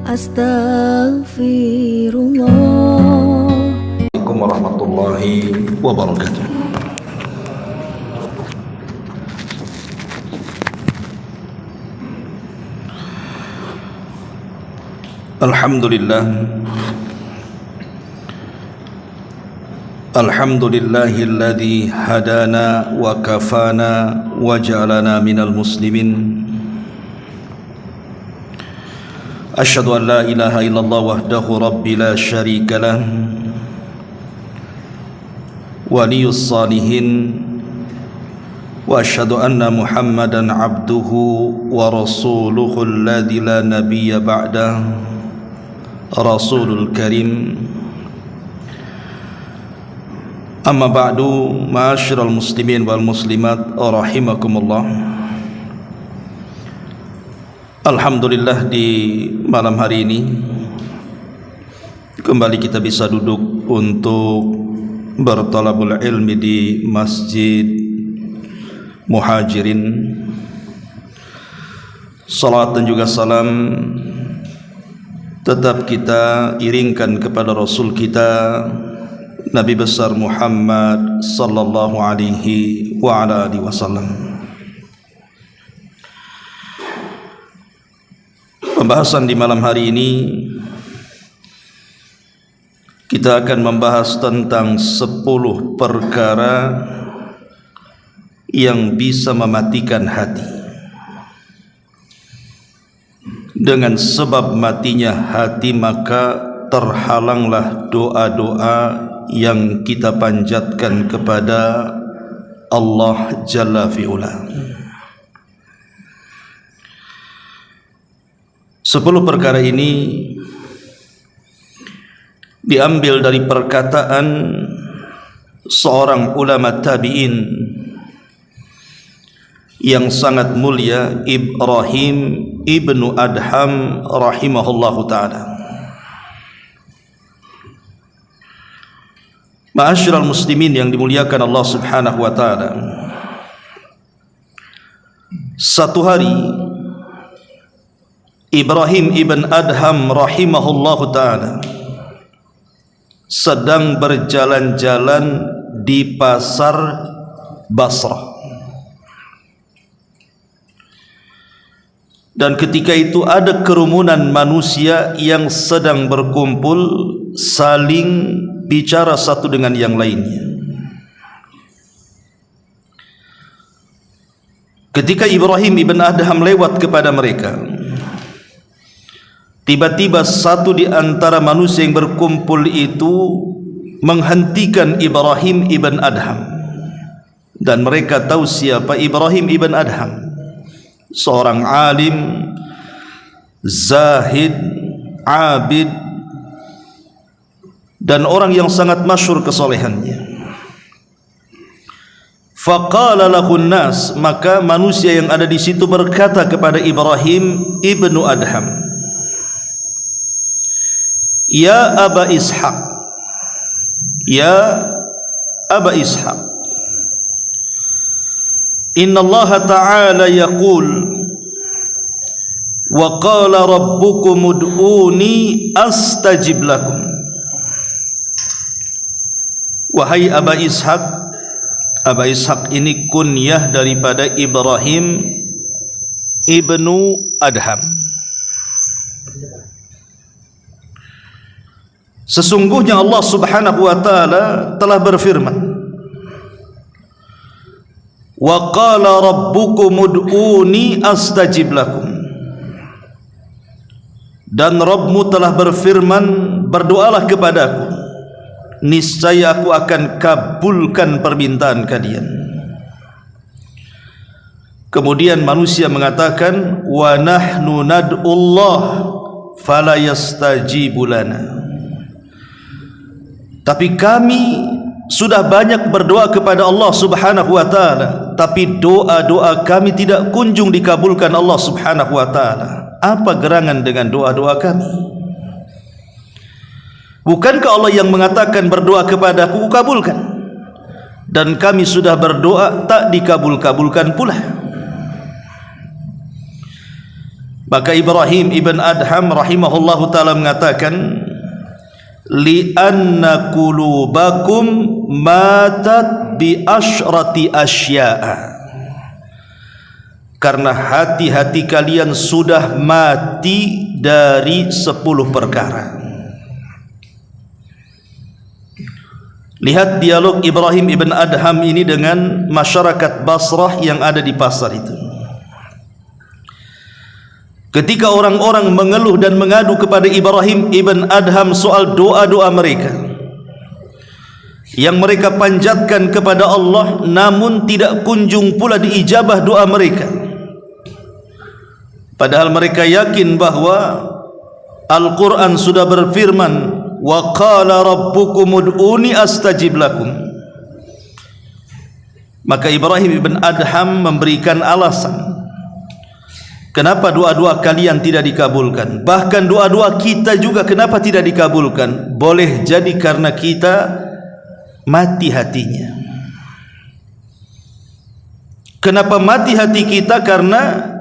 Astaghfirullah. Assalamualaikum warahmatullahi wabarakatuh. Alhamdulillah. Alhamdulillahilladzi hadana wa kafana wa ja'alana minal muslimin. Asyhadu an la ilaha illallah wahdahu rabbi la syarika lah, waliyus salihin, wa asyhadu anna Muhammadan abduhu wa rasuluhu alladzi la nabiyya ba'dah, rasulul karim. Amma ba'du, ma'asyiral muslimin wal muslimat rahimakumullah. Alhamdulillah, di malam hari ini kembali kita bisa duduk untuk bertalabul ilmi di Masjid Muhajirin. Salat dan juga salam tetap kita iringkan kepada Rasul kita Nabi besar Muhammad sallallahu alaihi wa ala alihi wasallam. Pembahasan di malam hari ini kita akan membahas tentang 10 perkara yang bisa mematikan hati. Dengan sebab matinya hati, maka terhalanglah doa-doa yang kita panjatkan kepada Allah Jalla fi'ula. 10 perkara ini diambil dari perkataan seorang ulama tabi'in yang sangat mulia, Ibrahim ibnu Adham rahimahullahu ta'ala. Ma'asyiral muslimin yang dimuliakan Allah subhanahu wa ta'ala, satu hari Ibrahim ibn Adham rahimahullahu ta'ala sedang berjalan-jalan di pasar Basrah, dan ketika itu ada kerumunan manusia yang sedang berkumpul saling bicara satu dengan yang lainnya. Ketika Ibrahim ibn Adham lewat kepada mereka, tiba-tiba satu di antara manusia yang berkumpul itu menghentikan Ibrahim ibn Adham, dan mereka tahu siapa Ibrahim ibn Adham, seorang alim, zahid, abid, dan orang yang sangat masyhur kesolehannya. Faqala lahun nas, maka manusia yang ada di situ berkata kepada Ibrahim ibnu Adham, Ya Aba Ishaq, Ya Aba Ishaq, Inna Allah Ta'ala yaqul, wa qala rabbukum ud'uni astajib lakum. Wahai Aba Ishaq, Aba Ishaq ini kunyah daripada Ibrahim ibnu Adham. Sesungguhnya Allah subhanahu wa ta'ala telah berfirman, wa qala rabbukum ud'uni astajib lakum, dan Rabbmu telah berfirman, berdoalah kepadaku, niscaya aku akan kabulkan permintaan kalian. Kemudian manusia mengatakan, wa nahnu nad'ullah fala yastajibu lana, tapi kami sudah banyak berdoa kepada Allah subhanahu wa ta'ala, tapi doa-doa kami tidak kunjung dikabulkan Allah subhanahu wa ta'ala. Apa gerangan dengan doa-doa kami? Bukankah Allah yang mengatakan berdoa kepadaku kabulkan? Dan kami sudah berdoa tak dikabul-kabulkan pula. Maka Ibrahim ibn Adham rahimahullahu ta'ala mengatakan, li'anna qulubakum matat bi asyrati asya'a, karena hati-hati kalian sudah mati dari 10 perkara. Lihat dialog Ibrahim ibn Adham ini dengan masyarakat Basrah yang ada di pasar itu. Ketika orang-orang mengeluh dan mengadu kepada Ibrahim ibn Adham soal doa-doa mereka yang mereka panjatkan kepada Allah, namun tidak kunjung pula diijabah doa mereka, padahal mereka yakin bahwa Al-Quran sudah berfirman, wa qala rabbukum ud'uni astajib lakum. Maka Ibrahim ibn Adham memberikan alasan kenapa doa-doa kalian tidak dikabulkan. Bahkan doa-doa kita juga kenapa tidak dikabulkan? Boleh jadi karena kita mati hatinya. Kenapa mati hati kita? Karena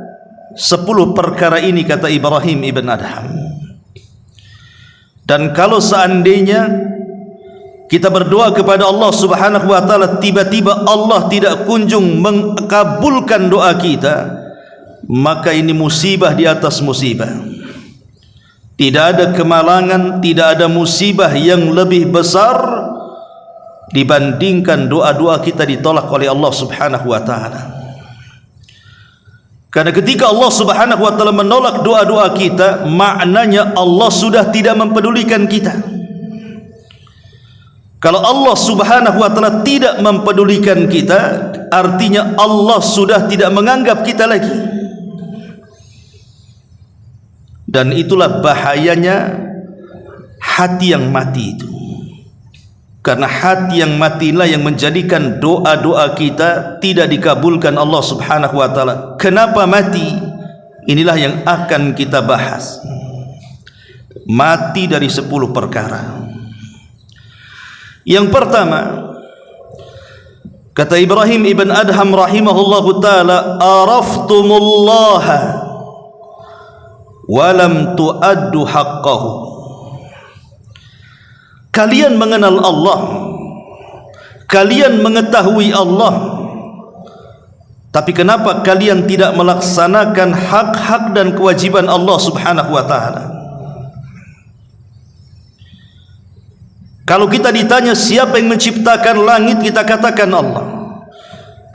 10 perkara ini, kata Ibrahim ibn Adham. Dan kalau seandainya kita berdoa kepada Allah subhanahu wa ta'ala, tiba-tiba Allah tidak kunjung mengabulkan doa kita, maka ini musibah di atas musibah. Tidak ada kemalangan, tidak ada musibah yang lebih besar dibandingkan doa-doa kita ditolak oleh Allah subhanahu wa ta'ala. Karena ketika Allah subhanahu wa ta'ala menolak doa-doa kita, maknanya Allah sudah tidak mempedulikan kita. Kalau Allah subhanahu wa ta'ala tidak mempedulikan kita, artinya Allah sudah tidak menganggap kita lagi. Dan itulah bahayanya hati yang mati itu. Karena hati yang mati inilah yang menjadikan doa-doa kita tidak dikabulkan Allah subhanahu wa ta'ala. Kenapa mati? Inilah yang akan kita bahas. Mati dari 10 perkara. Yang pertama, kata Ibrahim ibn Adham rahimahullahu ta'ala, araftumullaha walam tu'addu haqqahu. Kalian mengenal Allah, kalian mengetahui Allah, tapi kenapa kalian tidak melaksanakan hak-hak dan kewajiban Allah subhanahu wa ta'ala? Kalau kita ditanya siapa yang menciptakan langit, kita katakan Allah.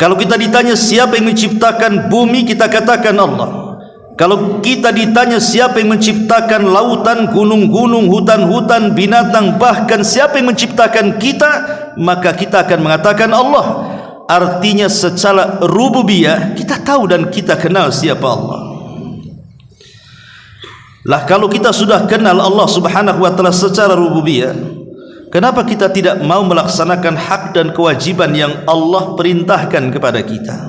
Kalau kita ditanya siapa yang menciptakan bumi, kita katakan Allah. Kalau kita ditanya siapa yang menciptakan lautan, gunung-gunung, hutan-hutan, binatang, bahkan siapa yang menciptakan kita, maka kita akan mengatakan Allah. Artinya secara rububiyah kita tahu dan kita kenal siapa Allah. Lah kalau kita sudah kenal Allah subhanahu wa ta'ala secara rububiyah, kenapa kita tidak mau melaksanakan hak dan kewajiban yang Allah perintahkan kepada kita?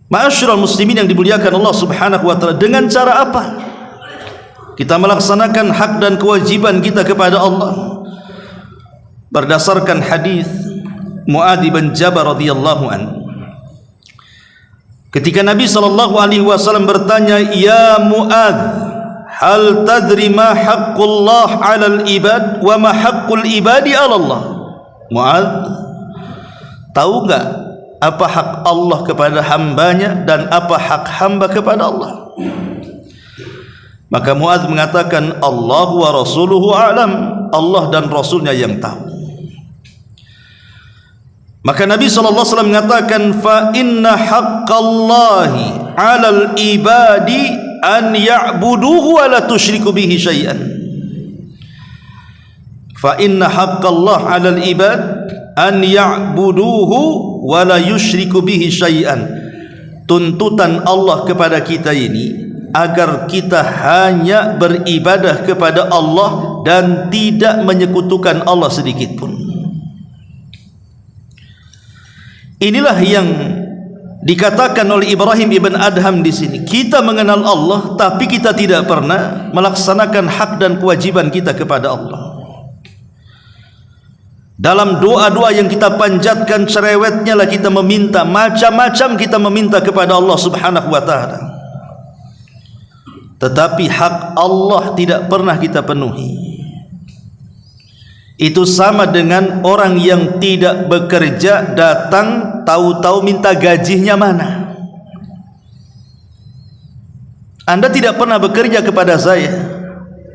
Ma'asyiral muslimin yang dimuliakan Allah subhanahu wa ta'ala, dengan cara apa kita melaksanakan hak dan kewajiban kita kepada Allah? Berdasarkan hadis Mu'adz bin Jabal radhiyallahu anhu, ketika Nabi SAW bertanya, ya Mu'adz, hal tadri ma haqqullah 'alal ibad wa ma haqqul ibadi 'ala Allah? Mu'adz, tahu enggak apa hak Allah kepada hambanya dan apa hak hamba kepada Allah? Maka Mu'adz mengatakan, Allah wa rasuluhu a'lam, Allah dan Rasulnya yang tahu. Maka Nabi SAW mengatakan, fa inna haqqallahi 'alal ibadi an ya'buduhu wa la tusyriku bihi syai'an. Fa inna haqqallah 'alal ibad an ya'buduhu wa la yusyriku bihi syai'an. Tuntutan Allah kepada kita ini agar kita hanya beribadah kepada Allah dan tidak menyekutukan Allah sedikit pun. Inilah yang dikatakan oleh Ibrahim ibn Adham di sini. Kita mengenal Allah, tapi kita tidak pernah melaksanakan hak dan kewajiban kita kepada Allah. Dalam doa-doa yang kita panjatkan, cerewetnya lah kita meminta, macam-macam kita meminta kepada Allah Subhanahu wa taala. Tetapi hak Allah tidak pernah kita penuhi. Itu sama dengan orang yang tidak bekerja, datang tahu-tahu minta gajinya mana. Anda tidak pernah bekerja kepada saya,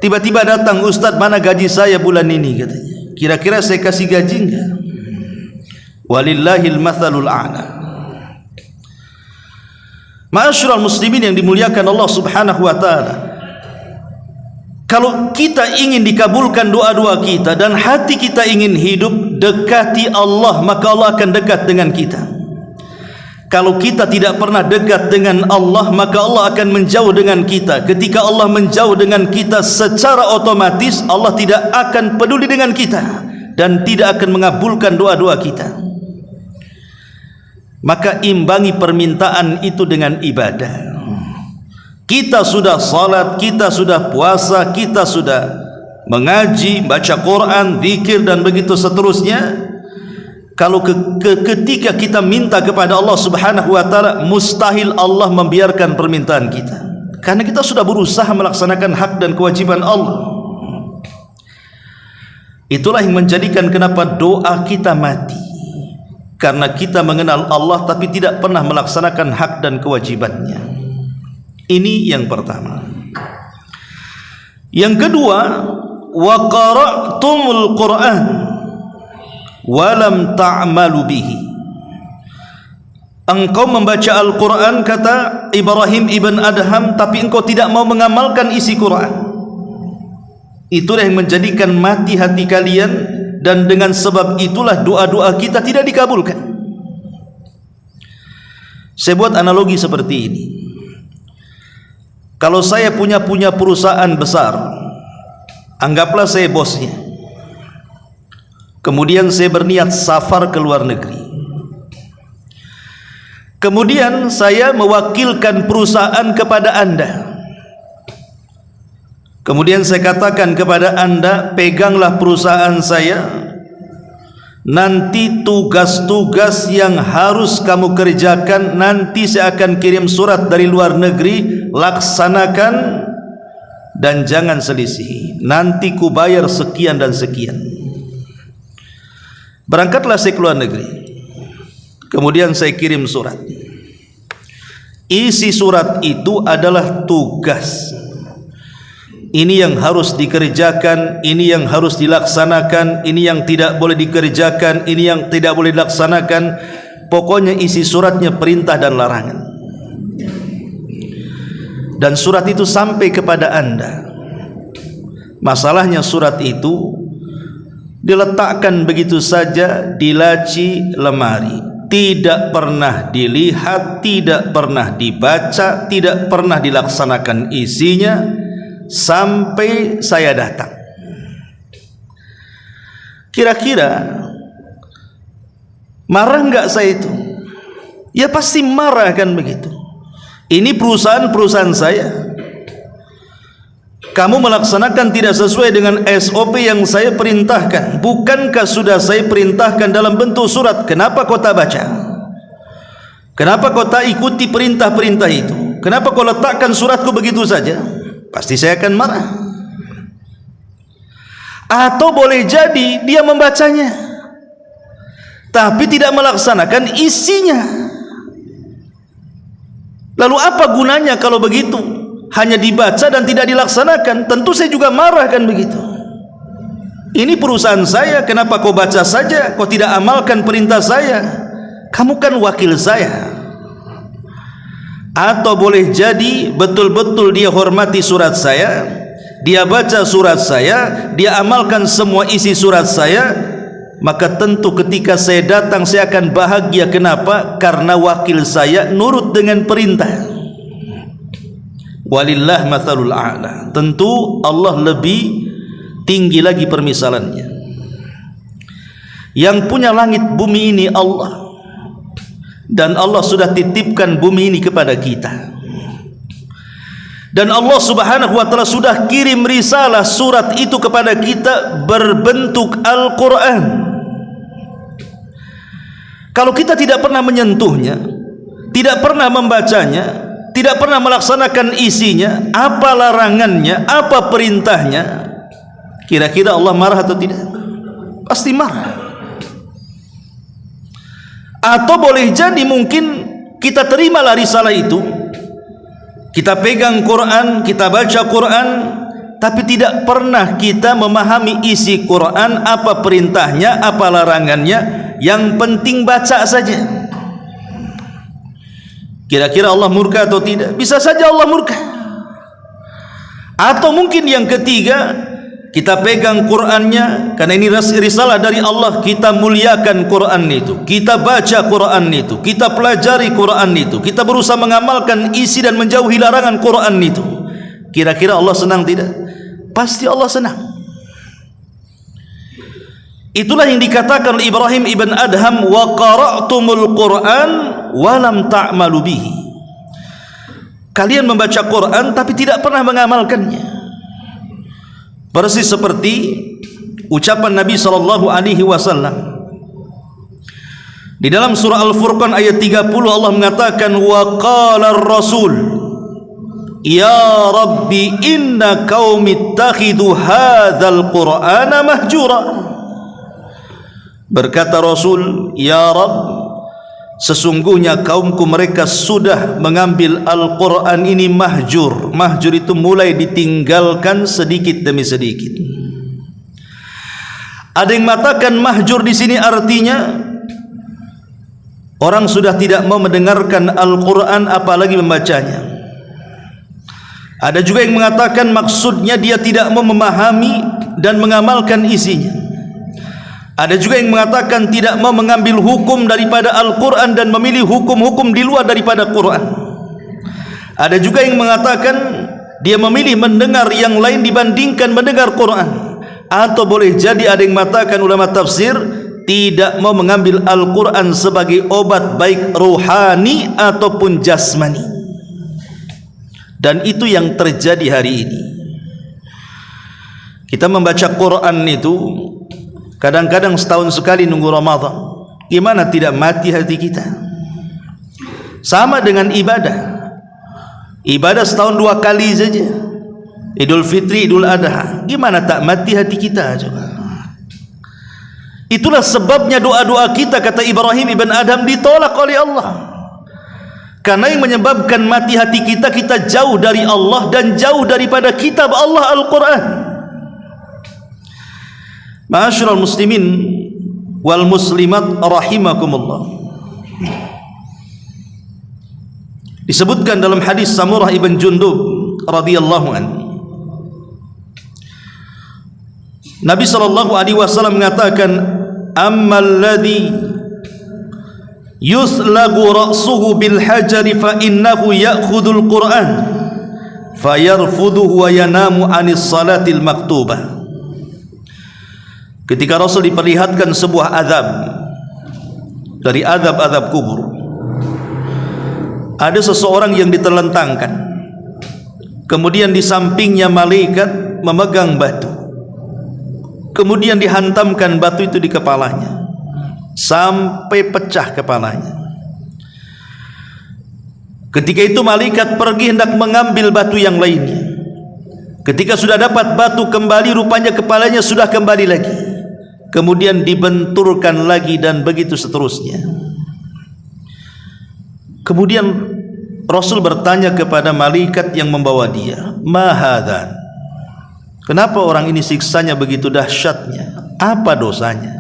tiba-tiba datang, Ustaz, mana gaji saya bulan ini, katanya. Kira-kira saya kasih gaji enggak? Walillahil mathalul a'la. Ma'asyiral muslimin yang dimuliakan Allah Subhanahu wa taala, kalau kita ingin dikabulkan doa-doa kita dan hati kita ingin hidup, dekati Allah, maka Allah akan dekat dengan kita. Kalau kita tidak pernah dekat dengan Allah, maka Allah akan menjauh dengan kita. Ketika Allah menjauh dengan kita, secara otomatis Allah tidak akan peduli dengan kita dan tidak akan mengabulkan doa-doa kita. Maka imbangi permintaan itu dengan ibadah. Kita sudah salat, kita sudah puasa, kita sudah mengaji, baca Quran, zikir dan begitu seterusnya. Kalau ketika kita minta kepada Allah Subhanahu wa taala, mustahil Allah membiarkan permintaan kita, karena kita sudah berusaha melaksanakan hak dan kewajiban Allah. Itulah yang menjadikan kenapa doa kita mati, karena kita mengenal Allah tapi tidak pernah melaksanakan hak dan kewajibannya. Ini yang pertama. Yang kedua, wa qara'tumul Qur'an walam ta'malu bihi. Engkau membaca Al-Quran, kata Ibrahim ibn Adham, tapi engkau tidak mau mengamalkan isi Quran. Itulah yang menjadikan mati hati kalian, dan dengan sebab itulah doa-doa kita tidak dikabulkan. Saya buat analogi seperti ini. Kalau saya punya perusahaan besar, anggaplah saya bosnya. Kemudian saya berniat safar ke luar negeri. Kemudian saya mewakilkan perusahaan kepada Anda. Kemudian saya katakan kepada Anda, peganglah perusahaan saya. Nanti tugas-tugas yang harus kamu kerjakan, nanti saya akan kirim surat dari luar negeri, laksanakan dan jangan selisihi. Nanti ku bayar sekian dan sekian. Berangkatlah saya ke luar negeri. Kemudian saya kirim surat. Isi surat itu adalah tugas. Ini yang harus dikerjakan, ini yang harus dilaksanakan, ini yang tidak boleh dikerjakan, ini yang tidak boleh dilaksanakan. Pokoknya isi suratnya perintah dan larangan. Dan surat itu sampai kepada Anda. Masalahnya surat itu diletakkan begitu saja di laci lemari, tidak pernah dilihat, tidak pernah dibaca, tidak pernah dilaksanakan isinya sampai saya datang. Kira-kira marah enggak saya itu? Ya pasti marah kan begitu. Ini perusahaan saya. Kamu melaksanakan tidak sesuai dengan SOP yang saya perintahkan. Bukankah sudah saya perintahkan dalam bentuk surat? Kenapa kau tak baca? Kenapa kau tak ikuti perintah-perintah itu? Kenapa kau letakkan suratku begitu saja? Pasti saya akan marah. Atau boleh jadi dia membacanya, tapi tidak melaksanakan isinya. Lalu apa gunanya kalau begitu? Hanya dibaca dan tidak dilaksanakan. Tentu saya juga marah kan begitu. Ini perusahaan saya, kenapa kau baca saja, kau tidak amalkan perintah saya? Kamu kan wakil saya. Atau boleh jadi betul-betul dia hormati surat saya, dia baca surat saya, dia amalkan semua isi surat saya, maka tentu ketika saya datang saya akan bahagia. Kenapa? Karena wakil saya nurut dengan perintah. Walillah mathalul a'la. Tentu Allah lebih tinggi lagi permisalannya. Yang punya langit bumi ini Allah, dan Allah sudah titipkan bumi ini kepada kita. Dan Allah Subhanahu wa taala sudah kirim risalah surat itu kepada kita berbentuk Al-Quran. Kalau kita tidak pernah menyentuhnya, tidak pernah membacanya, tidak pernah melaksanakan isinya, apa larangannya, apa perintahnya, kira-kira Allah marah atau tidak? Pasti marah. Atau boleh jadi mungkin kita terimalah risalah itu, kita pegang Quran, kita baca Quran, tapi tidak pernah kita memahami isi Quran, apa perintahnya, apa larangannya. Yang penting baca saja. Kira-kira Allah murka atau tidak? Bisa saja Allah murka. Atau mungkin yang ketiga, kita pegang Qurannya, karena ini risalah dari Allah, kita muliakan Quran itu, kita baca Quran itu, kita pelajari Quran itu, kita berusaha mengamalkan isi dan menjauhi larangan Quran itu. Kira-kira Allah senang tidak? Pasti Allah senang. Itulah yang dikatakan oleh Ibrahim ibn Adham, wa qara'tumul Quran wa lam ta'malu bihi. Kalian membaca Quran tapi tidak pernah mengamalkannya. Persis seperti ucapan Nabi SAW di dalam surah Al-Furqan ayat 30, Allah mengatakan, wa qala ar-rasul ya rabbi inna qaumi ittakhidhu hadzal qur'ana mahjura. Berkata Rasul, ya Rabb, sesungguhnya kaumku mereka sudah mengambil Al-Quran ini mahjur. Mahjur itu mulai ditinggalkan sedikit demi sedikit. Ada yang mengatakan mahjur di sini artinya orang sudah tidak mau mendengarkan Al-Quran apalagi membacanya. Ada juga yang mengatakan maksudnya dia tidak mau memahami dan mengamalkan isinya. Ada juga yang mengatakan tidak mau mengambil hukum daripada Al-Quran dan memilih hukum-hukum di luar daripada Quran. Ada juga yang mengatakan dia memilih mendengar yang lain dibandingkan mendengar Quran. Atau boleh jadi ada yang mengatakan ulama tafsir tidak mau mengambil Al-Quran sebagai obat baik rohani ataupun jasmani. Dan itu yang terjadi hari ini. Kita membaca Quran itu kadang-kadang setahun sekali nunggu Ramadan. Gimana tidak mati hati kita? Sama dengan ibadah. Ibadah setahun 2 kali saja, Idul Fitri, Idul Adha. Gimana tak mati hati kita coba? Itulah sebabnya doa-doa kita, kata Ibrahim ibn Adham, ditolak oleh Allah. Karena yang menyebabkan mati hati kita, kita jauh dari Allah dan jauh daripada kitab Allah Al-Quran. Ma'asyiral muslimin wal muslimat rahimakumullah. Disebutkan dalam hadis Samurah ibn Jundub radhiyallahu anhu, Nabi sallallahu alaihi wasallam mengatakan, ammal ladzi yuslagu ra'suhu bil hajari fa innahu ya'khudul Qur'an fayarfuduhu wa yanamu anis salatil maktubah. Ketika Rasul diperlihatkan sebuah azab dari azab-azab kubur, ada seseorang yang diterlentangkan, kemudian di sampingnya malaikat memegang batu, kemudian dihantamkan batu itu di kepalanya sampai pecah kepalanya. Ketika itu malaikat pergi hendak mengambil batu yang lainnya. Ketika sudah dapat batu kembali, rupanya kepalanya sudah kembali lagi, kemudian dibenturkan lagi, dan begitu seterusnya. Kemudian Rasul bertanya kepada malaikat yang membawa dia, ma hadan, kenapa orang ini siksanya begitu dahsyatnya? Apa dosanya?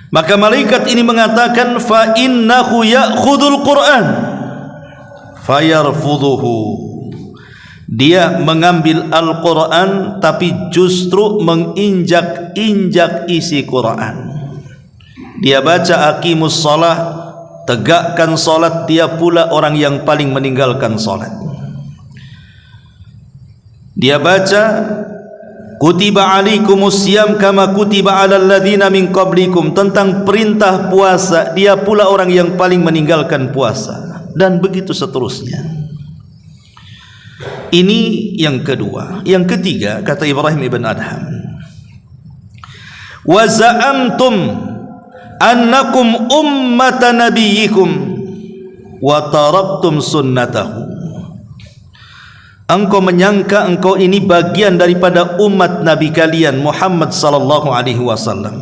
Maka malaikat ini mengatakan, fa innahu ya'khudul Qur'an fayarfuduhu. Dia mengambil Al-Quran tapi justru menginjak-injak isi Quran. Dia baca aqimus shalah, tegakkan salat, dia pula orang yang paling meninggalkan salat. Dia baca kutiba alaikumus siyam kama kutiba alal ladzina min qablikum, tentang perintah puasa, dia pula orang yang paling meninggalkan puasa, dan begitu seterusnya. Ini yang kedua. Yang ketiga, kata Ibrahim ibn Adham, wa za'amtum annakum ummata nabiyyikum wa taraktum sunnatahu. Engkau menyangka engkau ini bagian daripada umat Nabi kalian Muhammad sallallahu alaihi wasallam,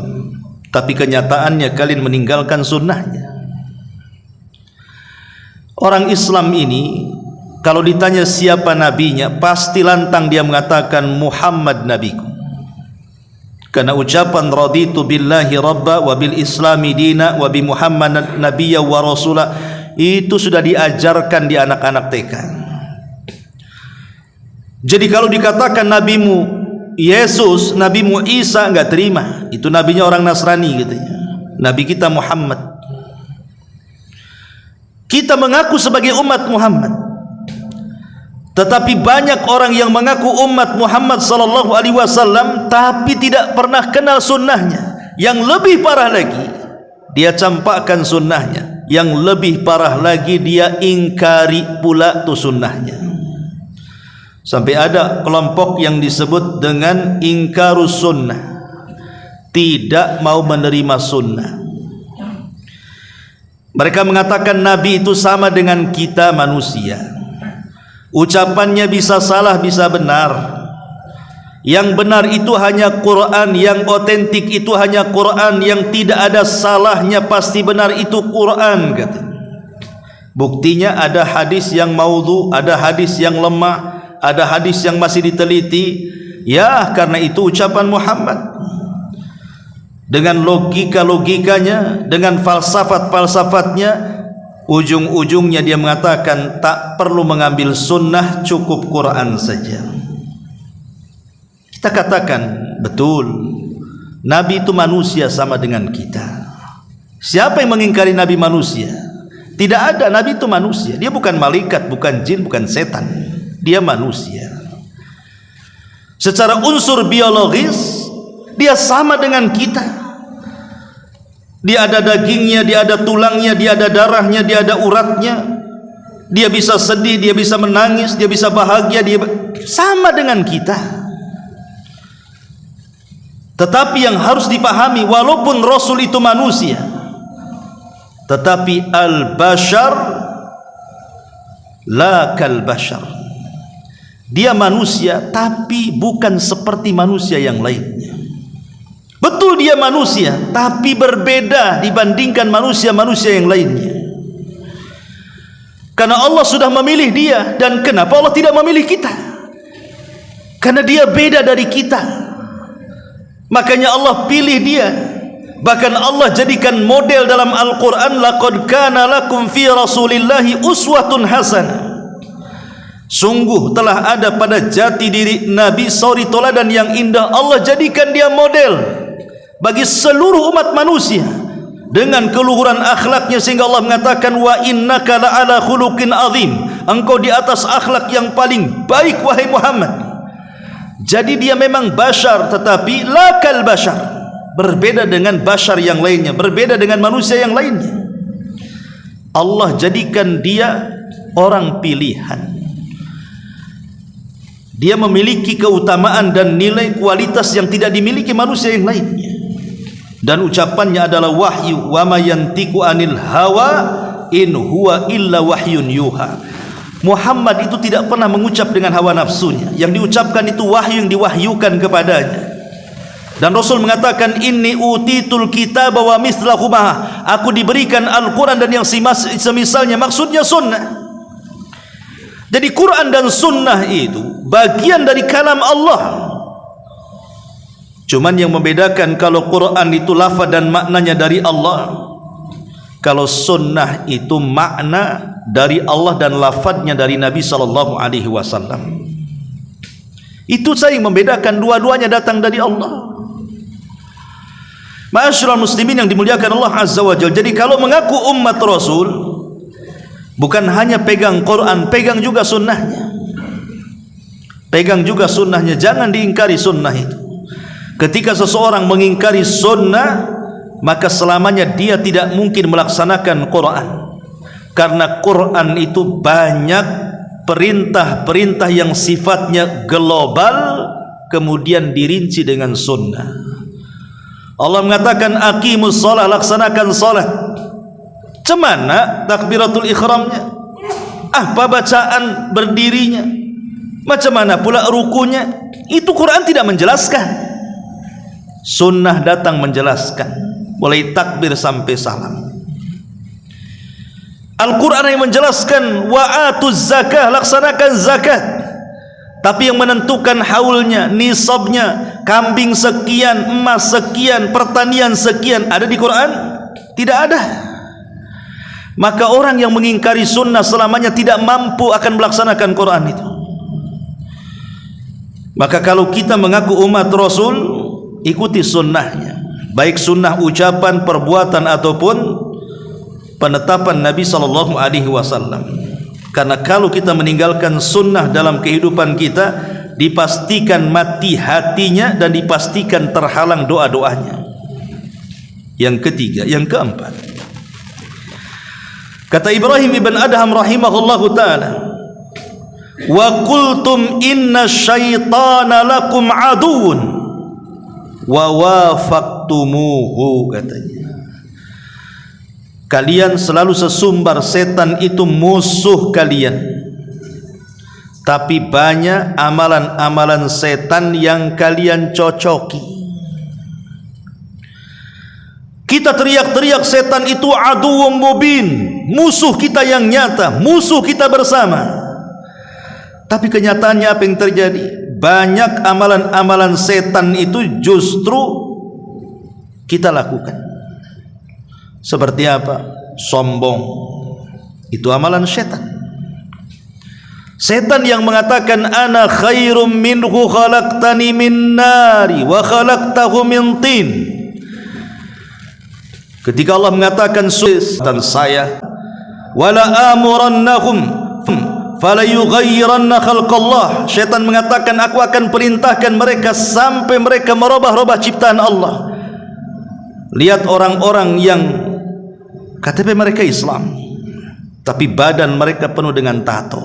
tapi kenyataannya kalian meninggalkan sunnahnya. Orang Islam ini kalau ditanya siapa nabinya, pasti lantang dia mengatakan Muhammad nabiku. Karena ucapan raditu billahi rabba wa bil islami dina wa bi Muhammad nabiyya wa rasula itu sudah diajarkan di anak-anak TK. Jadi kalau dikatakan nabimu Yesus, nabimu Isa, enggak terima. Itu nabinya orang Nasrani katanya. Nabi kita Muhammad. Kita mengaku sebagai umat Muhammad, tetapi banyak orang yang mengaku umat Muhammad sallallahu alaihi wasallam tapi tidak pernah kenal sunnahnya. Yang lebih parah lagi, dia campakkan sunnahnya. Yang lebih parah lagi, dia ingkari pula tu sunnahnya. Sampai ada kelompok yang disebut dengan ingkarus sunnah, tidak mau menerima sunnah. Mereka mengatakan Nabi itu sama dengan kita manusia. Ucapannya bisa salah, bisa benar. Yang benar itu hanya Quran, yang otentik itu hanya Quran, yang tidak ada salahnya pasti benar itu Quran, katanya. Buktinya ada hadis yang maudhu, ada hadis yang lemah, ada hadis yang masih diteliti. Ya, karena itu ucapan Muhammad. Dengan logika-logikanya, dengan falsafat-falsafatnya, ujung-ujungnya dia mengatakan tak perlu mengambil sunnah, cukup Quran saja. Kita katakan betul, Nabi itu manusia sama dengan kita. Siapa yang mengingkari Nabi manusia? Tidak ada. Nabi itu manusia. Dia bukan malaikat, bukan jin, bukan setan. Dia manusia. Secara unsur biologis dia sama dengan kita. Dia ada dagingnya, dia ada tulangnya, dia ada darahnya, dia ada uratnya. Dia bisa sedih, dia bisa menangis, dia bisa bahagia, dia sama dengan kita. Tetapi yang harus dipahami, walaupun Rasul itu manusia, tetapi al-bashar la kal-bashar. Dia manusia tapi bukan seperti manusia yang lainnya. Betul dia manusia, tapi berbeda dibandingkan manusia-manusia yang lainnya. Karena Allah sudah memilih dia. Dan kenapa Allah tidak memilih kita? Karena dia beda dari kita. Makanya Allah pilih dia. Bahkan Allah jadikan model dalam Al-Quran, laqad kana lakum fi rasulillahi uswatun hasanah. Sungguh telah ada pada jati diri Nabi suri teladan yang indah. Allah jadikan dia model bagi seluruh umat manusia dengan keluhuran akhlaknya, sehingga Allah mengatakan wa innaka la'ala khuluqin azim. Engkau di atas akhlak yang paling baik wahai Muhammad. Jadi dia memang bashar, tetapi la kal bashar, berbeda dengan bashar yang lainnya, berbeda dengan manusia yang lainnya. Allah jadikan dia orang pilihan. Dia memiliki keutamaan dan nilai kualitas yang tidak dimiliki manusia yang lainnya. Dan ucapannya adalah wahyu, wa ma yantiqu anil hawa in huwa illa wahyun yuha. Muhammad itu tidak pernah mengucap dengan hawa nafsunya. Yang diucapkan itu wahyu yang diwahyukan kepadanya. Dan Rasul mengatakan inni utitul kitaba wa mithlahu ma'a. Aku diberikan Al-Quran dan yang semisalnya, maksudnya sunnah. Jadi Quran dan sunnah itu bagian dari kalam Allah. Cuman yang membedakan, kalau Quran itu lafaz dan maknanya dari Allah, kalau sunnah itu makna dari Allah dan lafaznya dari Nabi sallallahu alaihi wasallam. Itu saja yang membedakan, dua-duanya datang dari Allah. Ma'asyiral muslimin yang dimuliakan Allah azza wa jalla. Jadi kalau mengaku umat Rasul, bukan hanya pegang Quran, pegang juga sunnahnya. Pegang juga sunnahnya, jangan diingkari sunnah itu. Ketika seseorang mengingkari sunnah, maka selamanya dia tidak mungkin melaksanakan Quran. Karena Quran itu banyak perintah-perintah yang sifatnya global, kemudian dirinci dengan sunnah. Allah mengatakan aqimus shalah, laksanakan salat. Cemana takbiratul ihramnya? Apa bacaan berdirinya? Macam mana pula rukunya? Itu Quran tidak menjelaskan. Sunnah datang menjelaskan, mulai takbir sampai salam. Al-Quran yang menjelaskan wa atuz zakah, laksanakan zakat. Tapi yang menentukan haulnya, nisabnya, kambing sekian, emas sekian, pertanian sekian, ada di Quran? Tidak ada. Maka orang yang mengingkari sunnah selamanya tidak mampu akan melaksanakan Quran itu. Maka kalau kita mengaku umat Rasul, ikuti sunnahnya, baik sunnah ucapan, perbuatan ataupun penetapan Nabi SAW. Karena kalau kita meninggalkan sunnah dalam kehidupan kita, dipastikan mati hatinya dan dipastikan terhalang doa-doanya. Yang ketiga, yang keempat, kata Ibrahim ibn Adham rahimahullahu ta'ala, wa qultum inna syaitana lakum aduun wa wafaqtumuhu, katanya, kalian selalu sesumbar setan itu musuh kalian, tapi banyak amalan-amalan setan yang kalian cocoki. Kita teriak-teriak setan itu aduwwum mubin, musuh kita yang nyata, musuh kita bersama. Tapi kenyataannya apa yang terjadi? Banyak amalan-amalan setan itu justru kita lakukan. Seperti apa? Sombong, itu amalan setan. Setan yang mengatakan ana khairum minhu khalaqtani min nari wa khalaqtahu min tin. Ketika Allah mengatakan dan saya wala amurannahum fala yughayyiranna khalqallah, setan mengatakan aku akan perintahkan mereka sampai mereka merubah-rubah ciptaan Allah. Lihat orang-orang yang KTP mereka Islam, tapi badan mereka penuh dengan tato.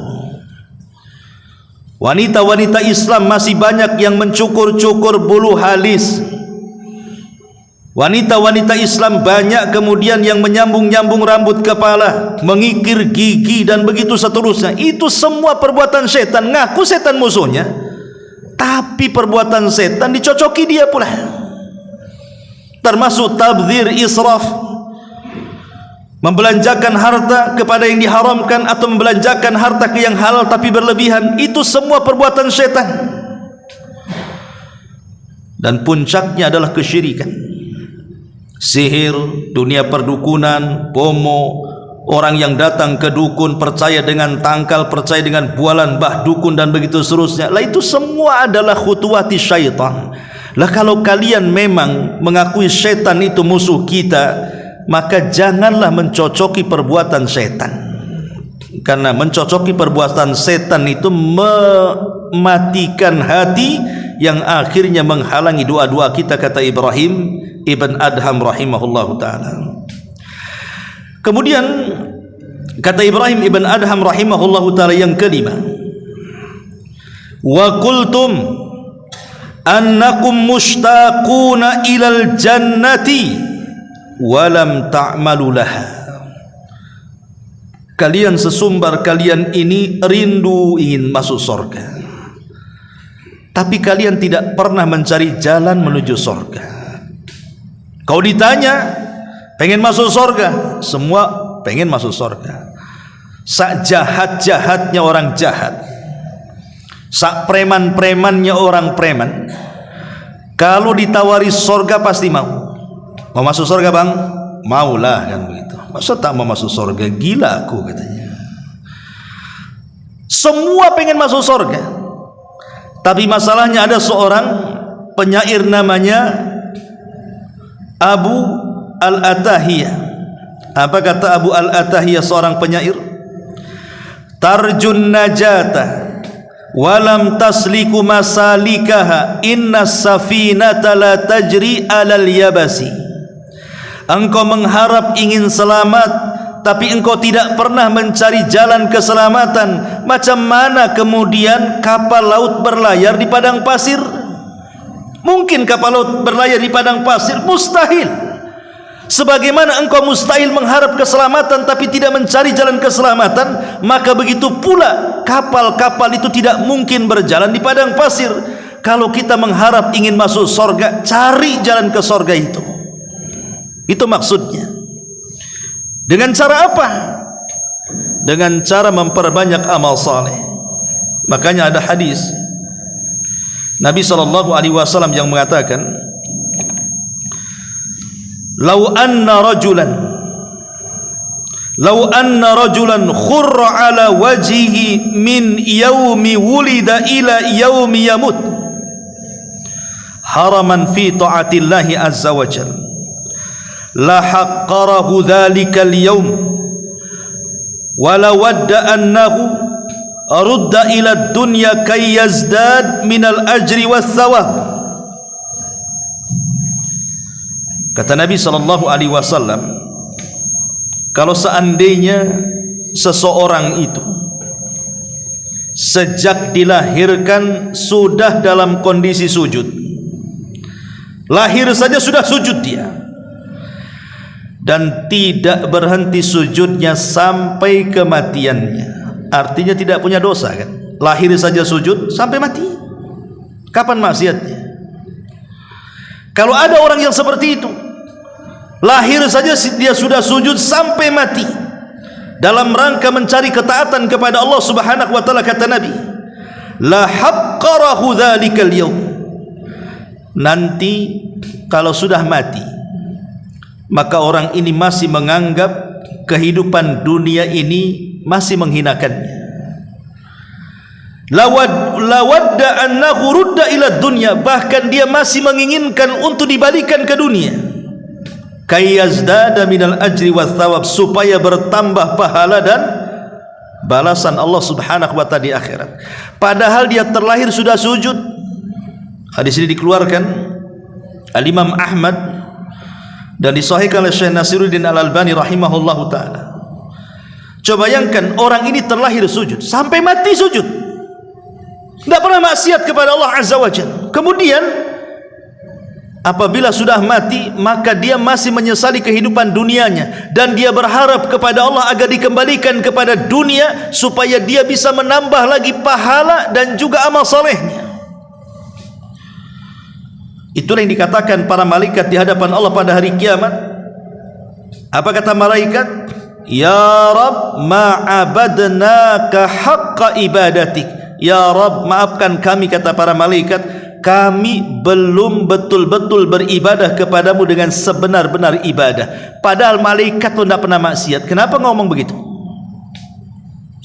Wanita-wanita Islam masih banyak yang mencukur-cukur bulu halis. Wanita-wanita Islam banyak kemudian yang menyambung-nyambung rambut kepala, mengikir gigi dan begitu seterusnya. Itu semua perbuatan setan. Ngaku setan musuhnya, tapi perbuatan setan dicocoki dia pula. Termasuk tabdzir, israf, membelanjakan harta kepada yang diharamkan atau membelanjakan harta ke yang halal tapi berlebihan. Itu semua perbuatan setan. Dan puncaknya adalah kesyirikan. Sihir, dunia perdukunan, pomo, orang yang datang ke dukun percaya dengan tangkal, percaya dengan bualan bah dukun dan begitu seterusnya. Lah itu semua adalah khutuwati syaitan. Lah kalau kalian memang mengakui setan itu musuh kita, maka janganlah mencocoki perbuatan setan. Karena mencocoki perbuatan setan itu mematikan hati yang akhirnya menghalangi doa-doa kita, kata Ibrahim ibn Adham rahimahullahu ta'ala. Kemudian kata Ibrahim ibn Adham rahimahullahu ta'ala yang kelima, wa qultum annakum mushtaquna ilal jannati walam ta'malu laha. Kalian sesumbar kalian ini rindu ingin masuk surga, tapi kalian tidak pernah mencari jalan menuju surga. Kau ditanya pengen masuk surga, semua pengen masuk surga. Sak jahat-jahatnya orang jahat, sak preman-premannya orang preman, kalau ditawari surga pasti mau. Mau masuk surga bang? Maulah, kan begitu. Masa tak mau masuk surga? Gila aku, katanya. Semua pengen masuk surga, tapi masalahnya ada seorang penyair namanya Abu Al-Atahiyah. Apa kata Abu Al-Atahiyah, seorang penyair? Tarjun najata walam tasliku masalikaha inna safinata la tajri alal yabasi. Engkau mengharap ingin selamat, tapi engkau tidak pernah mencari jalan keselamatan. Macam mana kemudian kapal laut berlayar di padang pasir? Mungkin kapal laut berlayar di padang pasir? Mustahil. Sebagaimana engkau mustahil mengharap keselamatan tapi tidak mencari jalan keselamatan, maka begitu pula kapal-kapal itu tidak mungkin berjalan di padang pasir. Kalau kita mengharap ingin masuk sorga, cari jalan ke sorga itu. Itu maksudnya. Dengan cara apa? Dengan cara memperbanyak amal saleh. Makanya ada hadis Nabi SAW yang mengatakan, "Lau anna rajulan khurra ala wajhihi min yaumi wulida ila yaumi yamut haraman fi ta'atillahi azza wa jalla la haqqarahu dhalika al-yawm wa la wadda annahu rudda ila dunya kay yazdad minal ajri was thawab." Kata Nabi SAW, kalau seandainya seseorang itu sejak dilahirkan sudah dalam kondisi sujud, lahir saja sudah sujud dia, dan tidak berhenti sujudnya sampai kematiannya, artinya tidak punya dosa kan? Lahir saja sujud sampai mati. Kapan maksiatnya? Kalau ada orang yang seperti itu, lahir saja dia sudah sujud sampai mati dalam rangka mencari ketaatan kepada Allah Subhanahu wa taala, kata Nabi, la haqqarahu dzalikal yaum. Nanti kalau sudah mati, maka orang ini masih menganggap kehidupan dunia ini masih menghinakannya. Lawadda annahu rudda ila dunya, bahkan dia masih menginginkan untuk dibalikan ke dunia. Kayazdada minal ajri wath thawab, supaya bertambah pahala dan balasan Allah Subhanahu wa taala di akhirat. Padahal dia terlahir sudah sujud. Hadis ini dikeluarkan Al-Imam Ahmad dan disahihkan oleh Syekh Nasiruddin Al-Albani rahimahullahu taala. Coba bayangkan, orang ini terlahir sujud sampai mati sujud, tidak pernah maksiat kepada Allah Azza wa Jalla. Kemudian apabila sudah mati, maka dia masih menyesali kehidupan dunianya, dan dia berharap kepada Allah agar dikembalikan kepada dunia supaya dia bisa menambah lagi pahala dan juga amal solehnya. Itulah yang dikatakan para malaikat di hadapan Allah pada hari kiamat. Apa kata malaikat? Ya Rabb, ma'abadnaka haqqa ibadatik. Ya Rabb, maafkan kami, kata para malaikat, kami belum betul-betul beribadah kepadamu dengan sebenar-benar ibadah. Padahal malaikat itu tidak pernah maksiat. Kenapa ngomong begitu?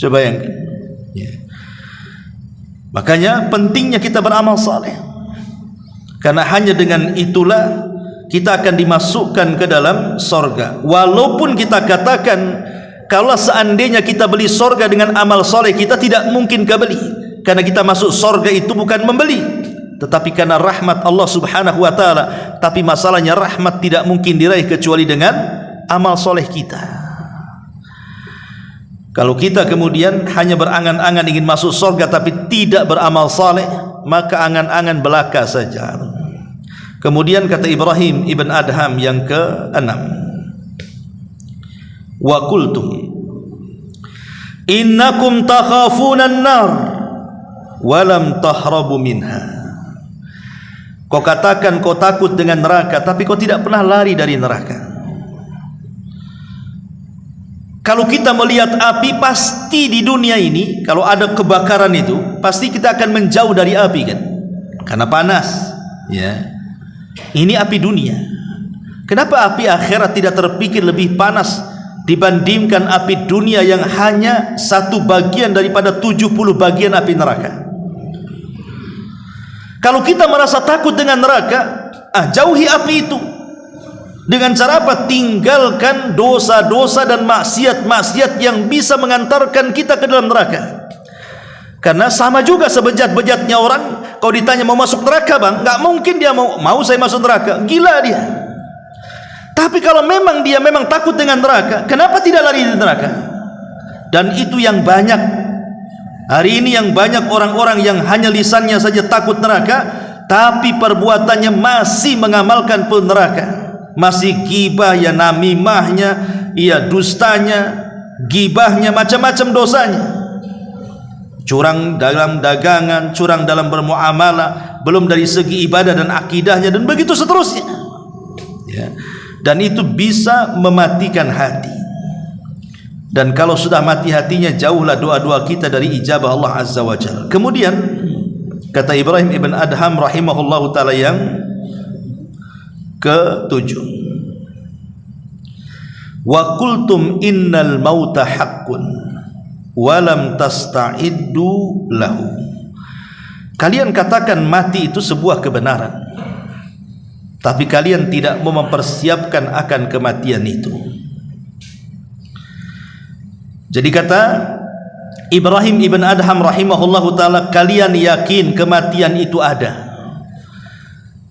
Coba bayangkan ya. Makanya pentingnya kita beramal saleh, karena hanya dengan itulah kita akan dimasukkan ke dalam sorga. Walaupun kita katakan, kalau seandainya kita beli sorga dengan amal soleh, kita tidak mungkin kebeli, karena kita masuk sorga itu bukan membeli, tetapi karena rahmat Allah Subhanahu wa taala. Tapi masalahnya rahmat tidak mungkin diraih kecuali dengan amal soleh kita. Kalau kita kemudian hanya berangan-angan ingin masuk sorga tapi tidak beramal soleh, maka angan-angan belaka saja. Kemudian kata Ibrahim ibn Adham yang ke-6, wa qultum innakum takhafuna an-nar walam tahrabu minha. Kau katakan kau takut dengan neraka, tapi kau tidak pernah lari dari neraka. Kalau kita melihat api, pasti di dunia ini kalau ada kebakaran itu pasti kita akan menjauh dari api kan, karena panas ya. Ini api dunia. Kenapa api akhirat tidak terpikir lebih panas dibandingkan api dunia yang hanya satu bagian daripada 70 bagian api neraka? Kalau kita merasa takut dengan neraka, jauhi api itu. Dengan cara apa? Tinggalkan dosa-dosa dan maksiat-maksiat yang bisa mengantarkan kita ke dalam neraka. Karena sama juga sebejat-bejatnya orang, kalau ditanya mau masuk neraka bang, nggak mungkin dia mau saya masuk neraka, gila dia. Tapi kalau memang dia memang takut dengan neraka, kenapa tidak lari dari neraka? Dan itu yang banyak hari ini, yang banyak orang-orang yang hanya lisannya saja takut neraka, tapi perbuatannya masih mengamalkan neraka, masih gibah ya, namimahnya ya, dustanya, gibahnya, macam-macam dosanya, curang dalam dagangan, curang dalam bermuamalah, belum dari segi ibadah dan akidahnya, dan begitu seterusnya ya. Dan itu bisa mematikan hati. Dan kalau sudah mati hatinya, jauhlah doa-doa kita dari ijabah Allah Azza wa Jalla. Kemudian kata Ibrahim ibn Adham rahimahullahu ta'ala yang ke-7, wa qultum innal mauta haqqun walam tasta'iddu lahu. Kalian katakan mati itu sebuah kebenaran, tapi kalian tidak mau mempersiapkan akan kematian itu. Jadi kata Ibrahim ibn Adham rahimahullahu ta'ala, kalian yakin kematian itu ada,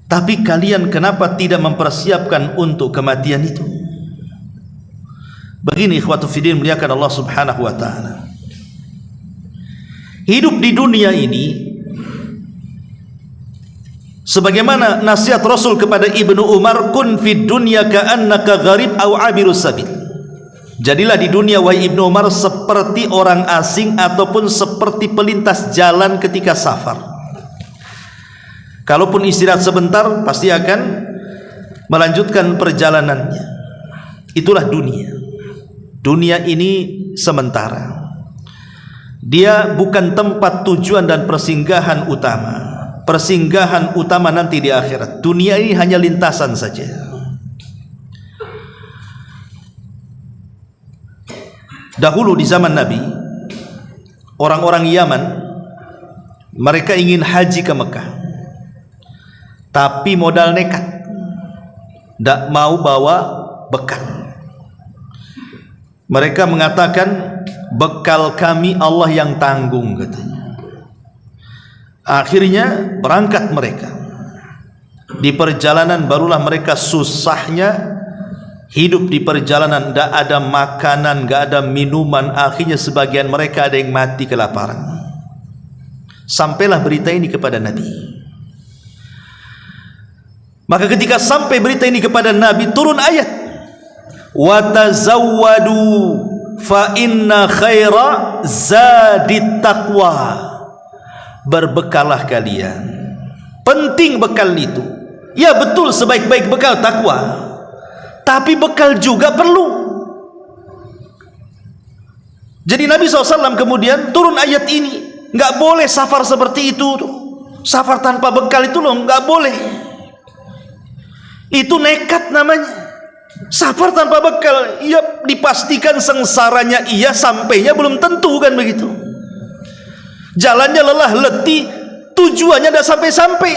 tapi kalian kenapa tidak mempersiapkan untuk kematian itu? Begini ikhwatu fiddin, muliakan Allah subhanahu wa ta'ala, hidup di dunia ini sebagaimana nasihat Rasul kepada Ibnu Umar, kun fid dunya ka'annaka gharib aw abirus sabil. Jadilah di dunia wahai Ibnu Umar seperti orang asing ataupun seperti pelintas jalan ketika safar. Kalaupun istirahat sebentar, pasti akan melanjutkan perjalanannya. Itulah dunia. Dunia ini sementara. Dia bukan tempat tujuan dan persinggahan utama. Persinggahan utama nanti di akhirat. Dunia ini hanya lintasan saja. Dahulu di zaman Nabi, orang-orang Yaman, mereka ingin haji ke Mekah, tapi modal nekat, tidak mau bawa bekal. Mereka mengatakan, bekal kami Allah yang tanggung, katanya. Akhirnya berangkat mereka. Di perjalanan barulah mereka susahnya hidup di perjalanan, tidak ada makanan, tidak ada minuman. Akhirnya sebagian mereka ada yang mati kelaparan. Sampailah berita ini kepada Nabi. Maka ketika sampai berita ini kepada Nabi, turun ayat, wa tazawwadu fa inna khaira zadit taqwa. Berbekalah kalian, penting bekal itu. Ya betul, sebaik-baik bekal takwa, tapi bekal juga perlu. Jadi Nabi SAW kemudian turun ayat ini, nggak boleh safar seperti itu. Safar tanpa bekal itu loh, nggak boleh. Itu nekat namanya. Safar tanpa bekal, ya dipastikan sengsaranya iya, sampainya belum tentu, kan begitu. Jalannya lelah letih, tujuannya tidak sampai-sampai.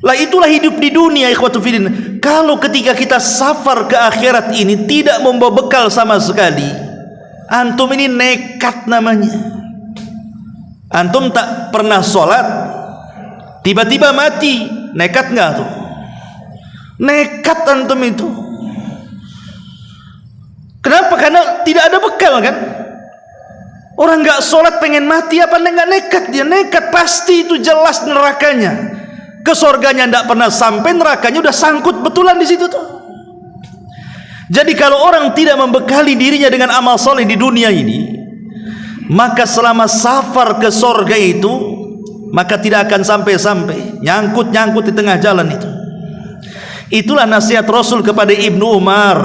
Lah itulah hidup di dunia ikhwatu fiddin. Kalau ketika kita safar ke akhirat ini tidak membawa bekal sama sekali, antum ini nekat namanya. Antum tak pernah sholat, tiba-tiba mati, nekat nggak tuh? Nekat antum itu. Kenapa? Karena tidak ada bekal, kan? Orang nggak sholat pengen mati apa nggak nekat? Dia nekat, pasti itu jelas nerakanya. Ke surganya tidak pernah sampai, nerakanya udah sangkut betulan di situ tuh. Jadi kalau orang tidak membekali dirinya dengan amal soleh di dunia ini, maka selama safar ke surga itu, maka tidak akan sampai-sampai, nyangkut-nyangkut di tengah jalan itu. Itulah nasihat Rasul kepada Ibnu Umar.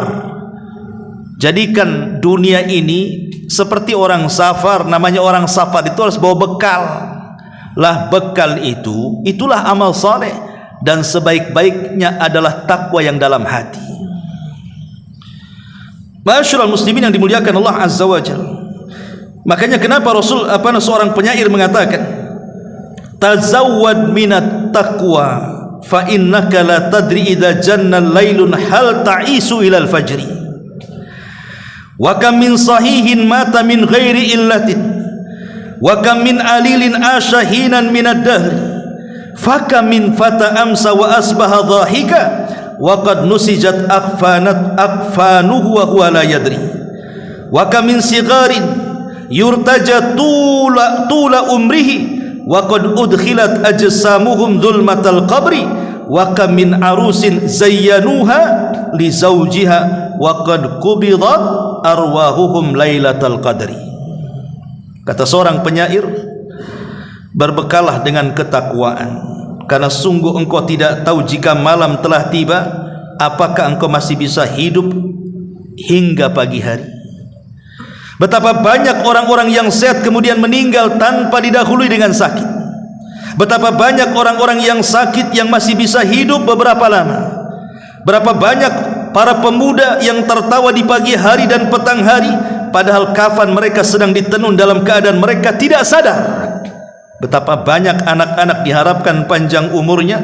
Jadikan dunia ini seperti orang safar. Namanya orang safar itu harus bawa bekal. Lah bekal itu, itulah amal saleh, dan sebaik-baiknya adalah takwa yang dalam hati. Ma'asyiral muslimin yang dimuliakan Allah Azza wa Jalla. Makanya kenapa Rasul seorang penyair mengatakan, tazawwad minat taqwa fa innaka la tadri idza janna lailun hal ta'isu ilal fajri. Wa kam min sahihin mata min ghairi illatin, wa kam min alilin ashahinan min ad-dahr, fa kam min fata amsa wa asbaha dhahika wa qad nusijat akfanuhu wa huwa la yadri, wa kam min sigarin yurtaja tula umrihi wa qad udkhilat ajsamuhum dhulmatal qabri wa kam min arusin zayyanuha li zawjiha wa qad qubidat arwahuhum lailatal qadri. Kata seorang penyair, berbekallah dengan ketakwaan, karena sungguh engkau tidak tahu jika malam telah tiba, apakah engkau masih bisa hidup hingga pagi hari. Betapa banyak orang-orang yang sehat kemudian meninggal tanpa didahului dengan sakit. Betapa banyak orang-orang yang sakit yang masih bisa hidup beberapa lama. Berapa banyak para pemuda yang tertawa di pagi hari dan petang hari, padahal kafan mereka sedang ditenun dalam keadaan mereka tidak sadar. Betapa banyak anak-anak diharapkan panjang umurnya,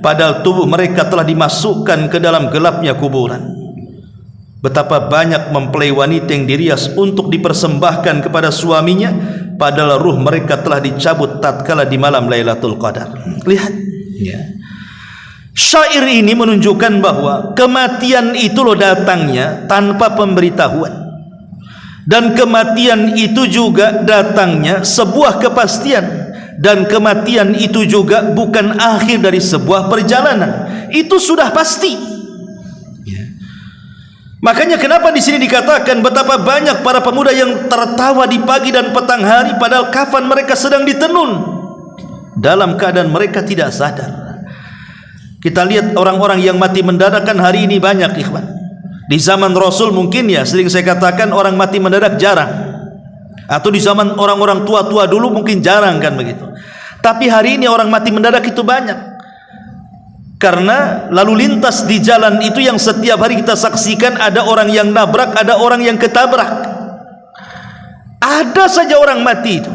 padahal tubuh mereka telah dimasukkan ke dalam gelapnya kuburan. Betapa banyak mempelai wanita yang dirias untuk dipersembahkan kepada suaminya, padahal ruh mereka telah dicabut tatkala di malam Lailatul Qadar. Lihat, ya. Syair ini menunjukkan bahwa kematian itu loh datangnya tanpa pemberitahuan, dan kematian itu juga datangnya sebuah kepastian, dan kematian itu juga bukan akhir dari sebuah perjalanan. Itu sudah pasti. Makanya kenapa di sini dikatakan betapa banyak para pemuda yang tertawa di pagi dan petang hari, padahal kafan mereka sedang ditenun dalam keadaan mereka tidak sadar. Kita lihat orang-orang yang mati mendadak kan hari ini banyak, ikhwan. Di zaman Rasul mungkin ya sering saya katakan orang mati mendadak jarang, atau di zaman orang-orang tua-tua dulu mungkin jarang kan begitu. Tapi hari ini orang mati mendadak itu banyak. Karena lalu lintas di jalan itu yang setiap hari kita saksikan, ada orang yang nabrak, ada orang yang ketabrak. Ada saja orang mati itu.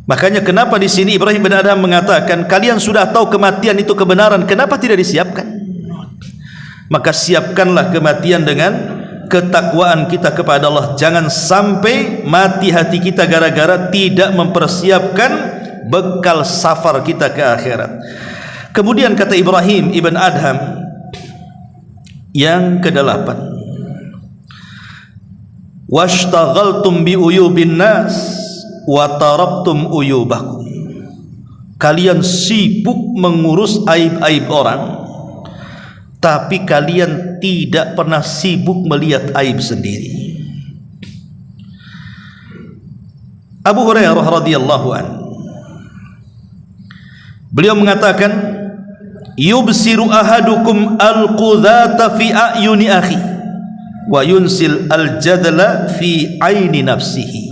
Makanya kenapa di sini Ibrahim bin Adham mengatakan, kalian sudah tahu kematian itu kebenaran, kenapa tidak disiapkan? Maka siapkanlah kematian dengan ketakwaan kita kepada Allah. Jangan sampai mati hati kita gara-gara tidak mempersiapkan bekal safar kita ke akhirat. Kemudian kata Ibrahim ibn Adham yang ke-8, washtaghaltum bi uyubin nas wa taraktum uyubakum. Kalian sibuk mengurus aib-aib orang, tapi kalian tidak pernah sibuk melihat aib sendiri. Abu Hurairah radhiyallahu anhu, beliau mengatakan, yubsiru ahadukum al-qudhata fi a'yuni akhi wa yunsil al-jadla fi aini nafsihi.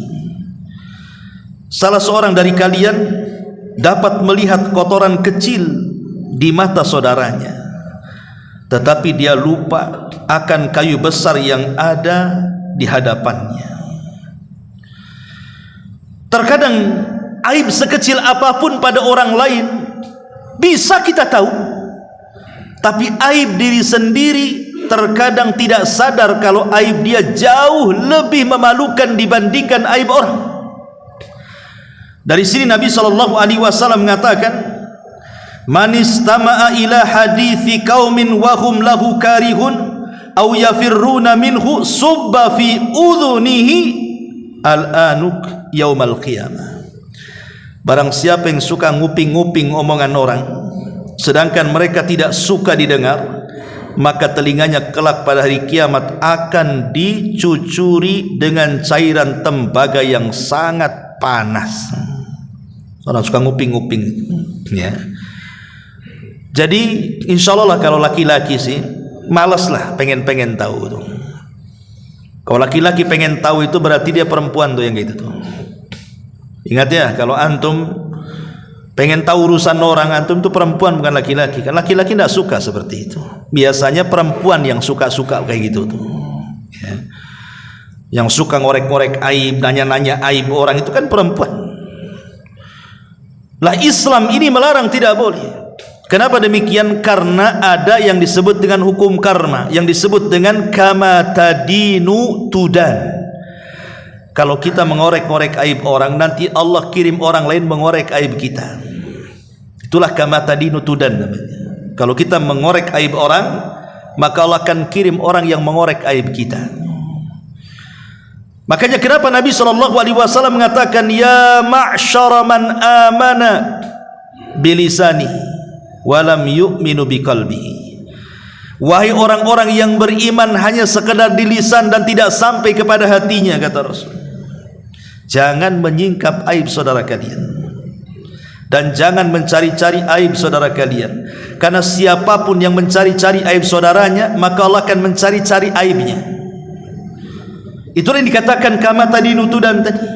Salah seorang dari kalian dapat melihat kotoran kecil di mata saudaranya, tetapi dia lupa akan kayu besar yang ada di hadapannya. Terkadang aib sekecil apapun pada orang lain bisa kita tahu, tapi aib diri sendiri terkadang tidak sadar kalau aib dia jauh lebih memalukan dibandingkan aib orang. Dari sini Nabi SAW mengatakan, man istama'a ila hadithi qaumin wa hum lahu karihun aw yafirruna minhu subba fi udhunihi al-anuk yaumal qiyamah. Barang siapa yang suka nguping-nguping omongan orang sedangkan mereka tidak suka didengar, maka telinganya kelak pada hari kiamat akan dicucuri dengan cairan tembaga yang sangat panas. Orang suka nguping-nguping ya. Jadi insya Allah lah, kalau laki-laki sih malas lah pengen tahu tuh. Kalau laki-laki pengen tahu itu berarti dia perempuan tuh yang gitu tuh. Ingat ya, kalau antum pengen tahu urusan orang, antum itu perempuan bukan laki-laki. Kan laki-laki tidak suka seperti itu. Biasanya perempuan yang suka kayak gitu tuh ya. Yang suka ngorek-ngorek aib, nanya-nanya aib orang itu kan perempuan. Lah Islam ini melarang, tidak boleh. Kenapa demikian? Karena ada yang disebut dengan hukum karma, yang disebut dengan kama tadinu tudan. Kalau kita mengorek-ngorek aib orang, nanti Allah kirim orang lain mengorek aib kita. Itulah kama tadinu tudan namanya. Kalau kita mengorek aib orang, maka Allah akan kirim orang yang mengorek aib kita. Makanya kenapa Nabi SAW mengatakan, ya ma'syara man amana bilisanihi walam yu'minu biqalbihi. Wahai orang-orang yang beriman hanya sekedar di lisan dan tidak sampai kepada hatinya, kata Rasul. Jangan menyingkap aib saudara kalian, dan jangan mencari-cari aib saudara kalian, karena siapapun yang mencari-cari aib saudaranya, maka Allah akan mencari-cari aibnya. Itulah yang dikatakan kama tadi nutudan tadi.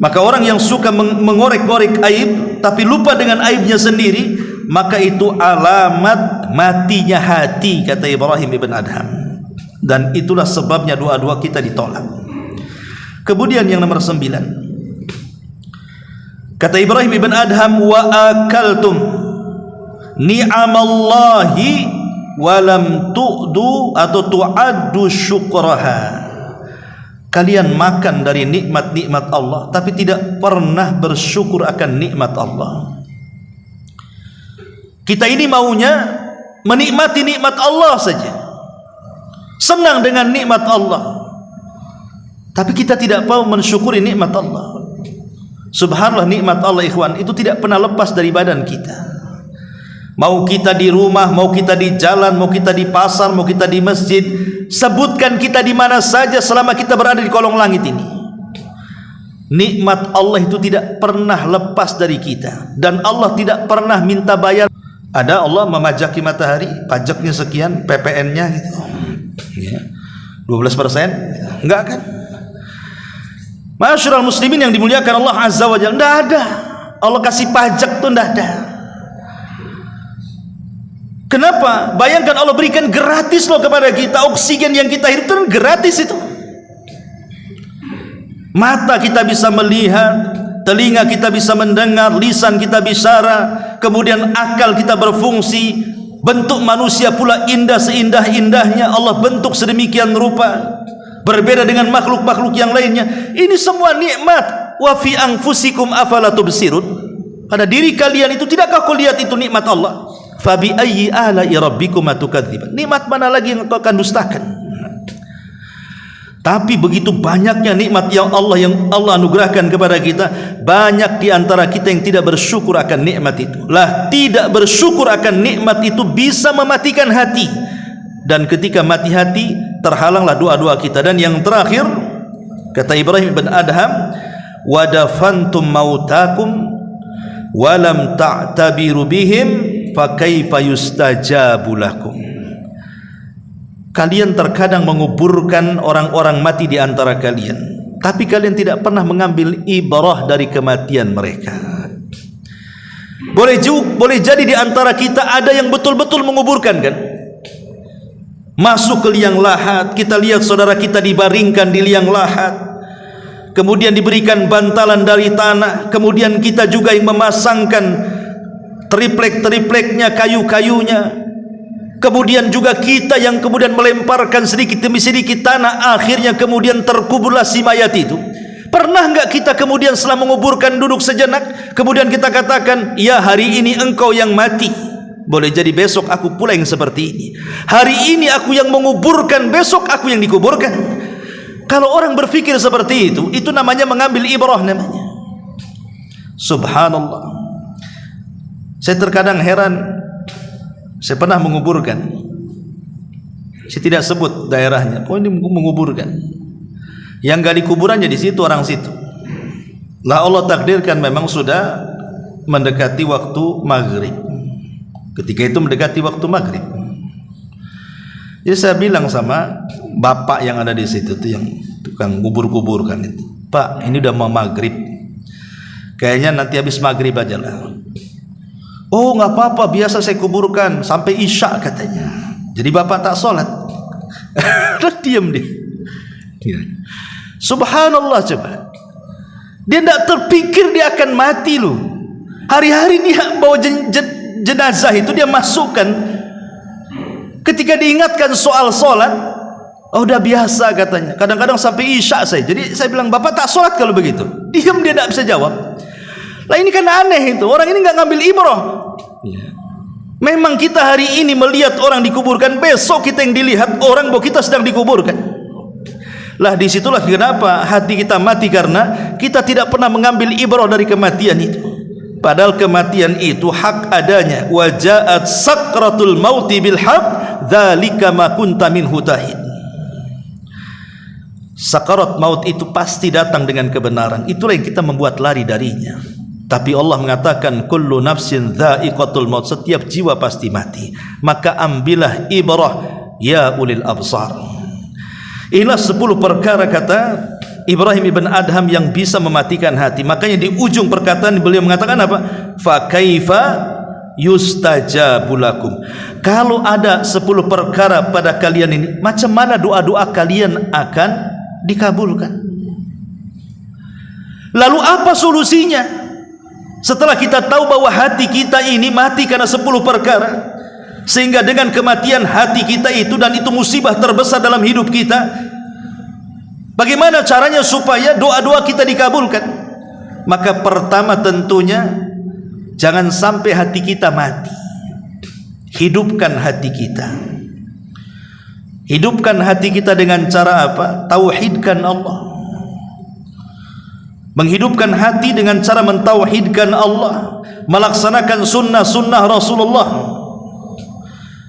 Maka orang yang suka mengorek-ngorek aib tapi lupa dengan aibnya sendiri, maka itu alamat matinya hati, kata Ibrahim ibn Adham. Dan itulah sebabnya doa-doa kita ditolak. Kemudian yang nomor 9, kata Ibrahim ibn Adham, wa akaltum ni'amallahi walam tu'du atau tu'addu syukraha. Kalian makan dari nikmat-nikmat Allah tapi tidak pernah bersyukur akan nikmat Allah. Kita ini maunya menikmati nikmat Allah saja, senang dengan nikmat Allah, tapi kita tidak mau mensyukuri nikmat Allah. Subhanallah, nikmat Allah ikhwan itu tidak pernah lepas dari badan kita. Mau kita di rumah, mau kita di jalan, mau kita di pasar, mau kita di masjid, sebutkan kita di mana saja selama kita berada di kolong langit ini, nikmat Allah itu tidak pernah lepas dari kita, dan Allah tidak pernah minta bayar. Ada Allah memajaki matahari, pajaknya sekian, PPN-nya gitu, ya, 12%, enggak kan? Masyarul muslimin yang dimuliakan Allah Azza wa Jalla, enggak ada. Allah kasih pajak tuh enggak ada. Kenapa? Bayangkan Allah berikan gratis loh kepada kita. Oksigen yang kita hirup itu gratis itu. Mata kita bisa melihat, telinga kita bisa mendengar, lisan kita bicara, kemudian akal kita berfungsi, bentuk manusia pula indah seindah-indahnya. Allah bentuk sedemikian rupa, berbeda dengan makhluk-makhluk yang lainnya. Ini semua nikmat. Wa fi anfusikum afala tubsirun. Pada diri kalian itu tidakkah kau lihat itu nikmat Allah? Fabi ayyi ala'i rabbikuma tukadziban. Nikmat mana lagi yang kau akan dustakan? Tapi begitu banyaknya nikmat yang Allah anugerahkan kepada kita, banyak di antara kita yang tidak bersyukur akan nikmat itu. Lah, tidak bersyukur akan nikmat itu bisa mematikan hati, dan ketika mati hati terhalanglah doa-doa kita. Dan yang terakhir, kata Ibrahim bin Adham, wadafantum mautakum walam ta'tabiru bihim fakaifa yustajabu lakum. Kalian terkadang menguburkan orang-orang mati di antara kalian, tapi kalian tidak pernah mengambil ibrah dari kematian mereka. Boleh jadi di antara kita ada yang betul-betul menguburkan, kan? Masuk ke liang lahat, kita lihat saudara kita dibaringkan di liang lahat, kemudian diberikan bantalan dari tanah, kemudian kita juga yang memasangkan triplek-tripleknya, kayu-kayunya, kemudian juga kita yang kemudian melemparkan sedikit demi sedikit tanah, akhirnya kemudian terkuburlah si mayat itu. Pernah enggak kita kemudian setelah menguburkan duduk sejenak, kemudian kita katakan, ya hari ini engkau yang mati, boleh jadi besok aku pula yang seperti ini. Hari ini aku yang menguburkan, besok aku yang dikuburkan. Kalau orang berpikir seperti itu namanya mengambil ibrah namanya. Subhanallah. Saya terkadang heran. Saya pernah menguburkan, saya tidak sebut daerahnya, pokoknya menguburkan. Yang gali kuburannya di situ, orang situ. Lah Allah takdirkan memang sudah mendekati waktu maghrib. Ketika itu mendekati waktu maghrib. Jadi saya bilang sama bapak yang ada di situ tuh, yang tukang kubur-kuburkan itu, Pak, ini udah mau maghrib, kayaknya nanti habis maghrib aja lah. Oh nggak apa-apa, biasa saya kuburkan sampai isya katanya. Jadi bapak tak sholat. Diam dia. Subhanallah, coba. Dia tidak terpikir dia akan mati loh. Hari-hari dia bawa jenazah itu dia masukkan. Ketika diingatkan soal sholat, oh udah biasa katanya. Kadang-kadang sampai isya saya. Jadi saya bilang, bapak tak sholat kalau begitu? Diam, dia tidak bisa jawab. Lah ini kan aneh itu, orang ini nggak ngambil ibrah. Memang kita hari ini melihat orang dikuburkan, besok kita yang dilihat orang bahwa kita sedang dikuburkan. Lah disitulah kenapa hati kita mati, karena kita tidak pernah mengambil ibrah dari kematian itu. Padahal kematian itu hak adanya. Wa ja'at sakratul mauti bil haq dzalika ma kunta minhu tahid. Sakarat maut itu pasti datang dengan kebenaran. Itulah yang kita membuat lari darinya. Tapi Allah mengatakan kullu nafsin dha'iqatul maut, setiap jiwa pasti mati. Maka ambillah ibrah ya ulil absar. Inilah 10 perkara, kata Ibrahim ibn Adham, yang bisa mematikan hati. Makanya di ujung perkataan beliau mengatakan apa? Fa kaifa yustajabu lakum. Kalau ada 10 perkara pada kalian ini, macam mana doa-doa kalian akan dikabulkan? Lalu apa solusinya? Setelah kita tahu bahwa hati kita ini mati karena 10 perkara, sehingga dengan kematian hati kita itu, dan itu musibah terbesar dalam hidup kita, bagaimana caranya supaya doa-doa kita dikabulkan? Maka pertama tentunya jangan sampai hati kita mati. Hidupkan hati kita. Hidupkan hati kita dengan cara apa? Tauhidkan Allah. Menghidupkan hati dengan cara mentauhidkan Allah, melaksanakan sunnah-sunnah Rasulullah,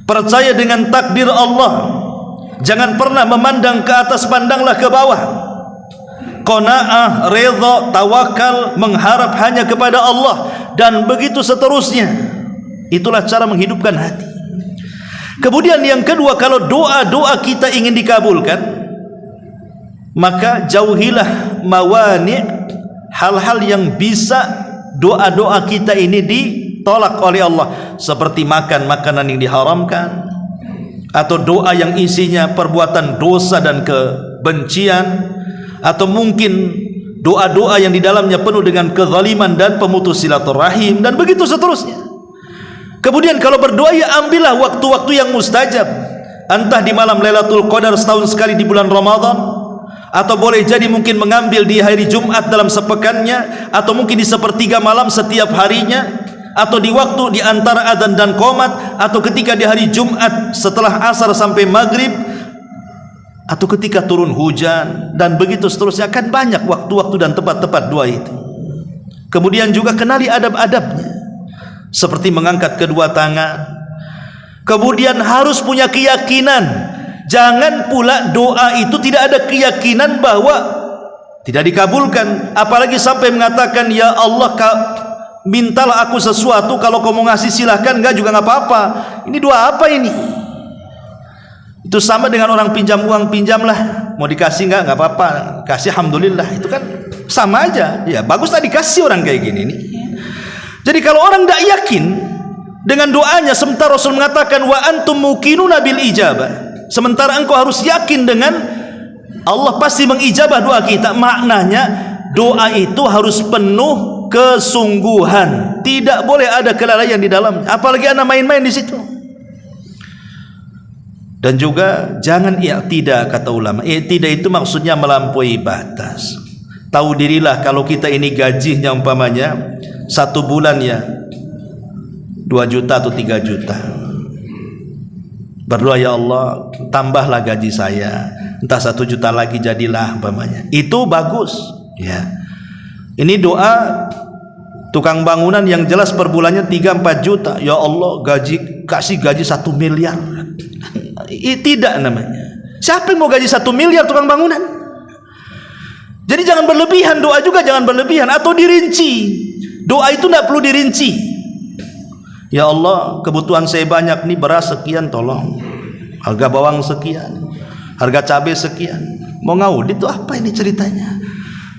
percaya dengan takdir Allah, jangan pernah memandang ke atas, pandanglah ke bawah. Qanaah, redha, tawakal, mengharap hanya kepada Allah, dan begitu seterusnya. Itulah cara menghidupkan hati. Kemudian yang kedua, kalau doa-doa kita ingin dikabulkan, maka jauhilah mawani', hal-hal yang bisa doa-doa kita ini ditolak oleh Allah, seperti makan makanan yang diharamkan, atau doa yang isinya perbuatan dosa dan kebencian, atau mungkin doa-doa yang di dalamnya penuh dengan kezaliman dan pemutus silaturahim, dan begitu seterusnya. Kemudian kalau berdoa, ya ambillah waktu-waktu yang mustajab, entah di malam Lailatul Qadar setahun sekali di bulan Ramadan, atau boleh jadi mungkin mengambil di hari Jumat dalam sepekannya, atau mungkin di sepertiga malam setiap harinya, atau di waktu di antara adzan dan qomat, atau ketika di hari Jumat setelah asar sampai maghrib, atau ketika turun hujan, dan begitu seterusnya. Akan banyak waktu-waktu dan tempat-tempat doa itu. Kemudian juga kenali adab-adabnya, seperti mengangkat kedua tangan. Kemudian harus punya keyakinan. Jangan pula doa itu tidak ada keyakinan bahwa tidak dikabulkan, apalagi sampai mengatakan, ya Allah, mintalah aku sesuatu, kalau kau mau ngasih silahkan, enggak juga enggak apa-apa. Ini doa apa ini? Itu sama dengan orang pinjam uang, pinjamlah, mau dikasih enggak apa-apa, kasih alhamdulillah. Itu kan sama aja. Ya baguslah dikasih orang kayak gini nih. Jadi kalau orang tidak yakin dengan doanya, sementara Rasul mengatakan wa antum muqinuna bil ijabah, sementara engkau harus yakin dengan Allah pasti mengijabah doa kita, maknanya doa itu harus penuh kesungguhan, tidak boleh ada kelalaian di dalamnya, apalagi ada main-main di situ. Dan juga jangan i'tidah, kata ulama. I'tidah itu maksudnya melampaui batas. Tahu dirilah kalau kita ini gajinya umpamanya 1 bulan ya 2 juta atau 3 juta. Berdoa, ya Allah, tambahlah gaji saya, entah 1 juta lagi jadilah umpamanya. Itu bagus ya. Ini doa tukang bangunan yang jelas per bulannya 3-4 juta. Ya Allah, kasih gaji 1 miliar. Tidak namanya. Siapa yang mau gaji 1 miliar tukang bangunan? Jadi jangan berlebihan, doa juga jangan berlebihan, atau dirinci. Doa itu tidak perlu dirinci. Ya Allah, kebutuhan saya banyak nih, beras sekian, tolong. Harga bawang sekian, harga cabai sekian. Mau ngaudit itu apa ini ceritanya?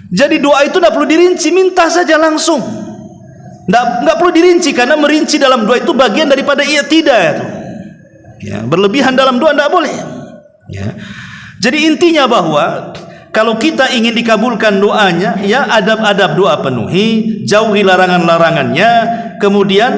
Jadi doa itu tidak perlu dirinci, minta saja langsung. Tidak perlu dirinci, karena merinci dalam doa itu bagian daripada i'tidah. Ya, berlebihan dalam doa tidak boleh. Ya. Jadi intinya bahwa kalau kita ingin dikabulkan doanya, ya adab-adab doa penuhi, jauhi larangan-larangannya, kemudian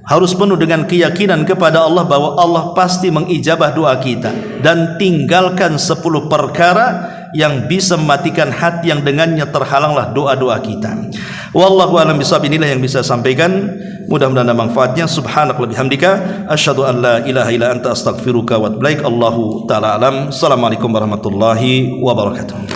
harus penuh dengan keyakinan kepada Allah bahwa Allah pasti mengijabah doa kita, dan tinggalkan 10 perkara yang bisa mematikan hati yang dengannya terhalanglah doa-doa kita. Wallahu a'lam bishawab. Inilah yang bisa sampaikan. Mudah-mudahan ada manfaatnya. Subhanaka wa bihamdika asyhadu an la ilaha illa anta astaghfiruka wa atubu ilaik. Allahu taala alam. Assalamualaikum warahmatullahi wabarakatuh.